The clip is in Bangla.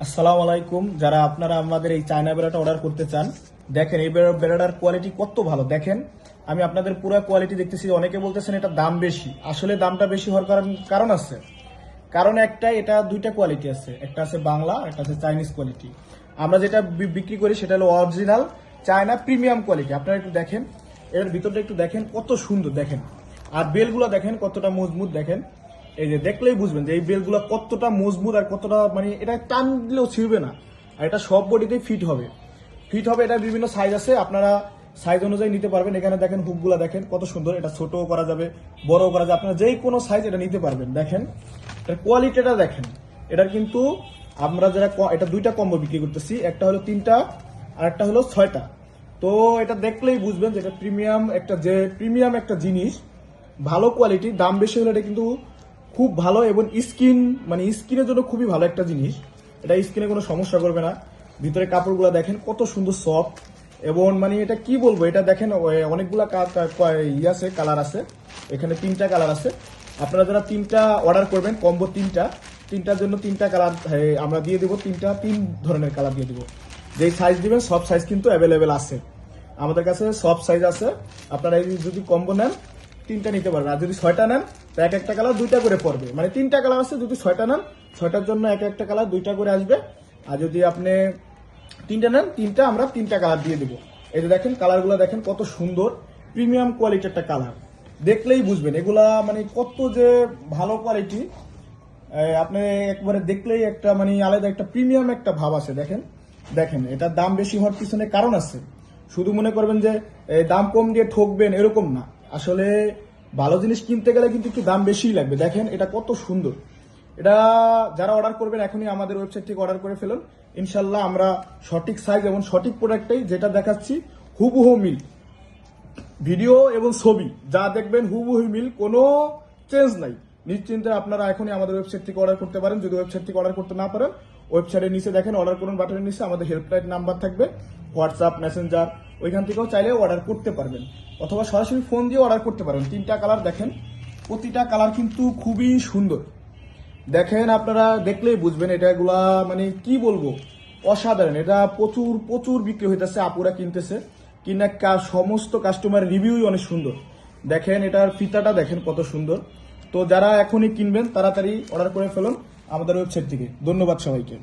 আসসালামু আলাইকুম। যারা আপনারা আমাদের এই চায়না বেড়াটা অর্ডার করতে চান, দেখেন এই বেড়াটার কোয়ালিটি কত ভালো। দেখেন আমি আপনাদের পুরো কোয়ালিটি দেখতেছি। অনেকে বলতেছেন এটা দাম বেশি, আসলে দামটা বেশি হওয়ার কারণ আছে। কারণ একটাই, এটা দুইটা কোয়ালিটি আছে, একটা আছে বাংলা, একটা আছে চাইনিজ কোয়ালিটি। আমরা যেটা বিক্রি করি সেটা হলো অরিজিনাল চায়না প্রিমিয়াম কোয়ালিটি। আপনারা একটু দেখেন, এর ভিতরটা একটু দেখেন কত সুন্দর। দেখেন আর বেলগুলো দেখেন কতটা মজবুত। দেখেন এই যে দেখলেই বুঝবেন যে এই বেলগুলো কতটা মজবুত আর কতটা, মানে এটা টান দিলেও ছিঁড়বে না। আর এটা সব বডিতেই ফিট হবে। এটা বিভিন্ন সাইজ আছে, আপনারা সাইজ অনুযায়ী নিতে পারবেন। এখানে দেখেন হুকগুলা দেখেন কত সুন্দর, এটা ছোটও করা যাবে, বড়ও করা যাবে, আপনারা যেই কোনো সাইজ এটা নিতে পারবেন। দেখেন এটার কোয়ালিটিটা দেখেন। এটার কিন্তু আমরা যারা এটা দুইটা কম্বো বিক্রি করতেছি, একটা হলো 3টা আর একটা হলো 6টা। তো এটা দেখলেই বুঝবেন যে এটা প্রিমিয়াম একটা জিনিস, ভালো কোয়ালিটি। দাম বেশি হলে এটা কিন্তু খুব ভালো এবং স্কিনের জন্য খুবই ভালো একটা জিনিস। এটা স্কিনে কোনো সমস্যা করবে না। ভিতরে কাপড়গুলো দেখেন কত সুন্দর সফট, এবং এটা কি বলবো, এটা দেখেন অনেকগুলা আছে, কালার আছে। এখানে 3টা কালার আছে। আপনারা যারা 3টা অর্ডার করবেন, কম্বো তিনটার জন্য 3টা কালার আমরা দিয়ে দেবো। 3 ধরনের কালার দিয়ে দেবো। যেই সাইজ দিবেন সব সাইজ কিন্তু অ্যাভেলেবেল আছে আমাদের কাছে, সব সাইজ আছে। আপনারা যদি কম্বো নেন 3টা নিতে পারবেন, আর যদি 6টা নেন তো এক একটা কালার 2টা করে পড়বে। 3টা কালার আছে, যদি 6টা নেন 6টার জন্য এক একটা কালার 2টা করে আসবে। আর যদি আপনি 3টা নেন, আমরা 3টা কালার দিয়ে দেবো। এই যে দেখেন কালারগুলো দেখেন কত সুন্দর, প্রিমিয়াম কোয়ালিটির একটা কালার। দেখলেই বুঝবেন এগুলা কত যে ভালো কোয়ালিটি। আপনি একবারে দেখলেই একটা আলাদা একটা প্রিমিয়াম একটা ভাব আছে। দেখেন এটার দাম বেশি হওয়ার পিছনে কারণ আছে। শুধু মনে করবেন যে দাম কম দিয়ে ঠকবেন, এরকম না। আসলে ভালো জিনিস কিনতে গেলে কিন্তু একটু দাম বেশিই লাগবে। দেখেন এটা কত সুন্দর। এটা যারা অর্ডার করবেন এখনই আমাদের ওয়েবসাইট থেকে অর্ডার করে ফেলুন। ইনশাল্লাহ আমরা সঠিক সাইজ এবং সঠিক প্রোডাক্টটাই যেটা দেখাচ্ছি হুবহু মিল, ভিডিও এবং ছবি যা দেখবেন হুবহু মিল, কোনো চেঞ্জ নাই। নিশ্চিন্তে আপনারা এখনই আমাদের ওয়েবসাইট থেকে অর্ডার করতে পারেন। যদি ওয়েবসাইট থেকে অর্ডার করতে না পারেন, ওয়েবসাইটের নিচে দেখেন অর্ডার করুন বাটনের নিচে আমাদের হেল্পলাইন নাম্বার থাকবে, হোয়াটসঅ্যাপ, মেসেঞ্জার, ওইখান থেকেও চাইলে অর্ডার করতে পারবেন, অথবা সরাসরি ফোন দিয়ে অর্ডার করতে পারবেন। 3টা কালার দেখেন, প্রতিটা কালার কিন্তু খুবই সুন্দর। দেখেন আপনারা দেখলেই বুঝবেন এটাগুলা কি বলবো, অসাধারণ। এটা প্রচুর প্রচুর বিক্রি হইতেছে, আপুরা কিনতেছে, কিনা সমস্ত কাস্টমার রিভিউই অনেক সুন্দর। দেখেন এটার ফিতাটা দেখেন কত সুন্দর। তো যারা এখনই কিনবেন তাড়াতাড়ি অর্ডার করে ফেলুন আমাদের ওয়েবসাইট থেকে। ধন্যবাদ সবাইকে।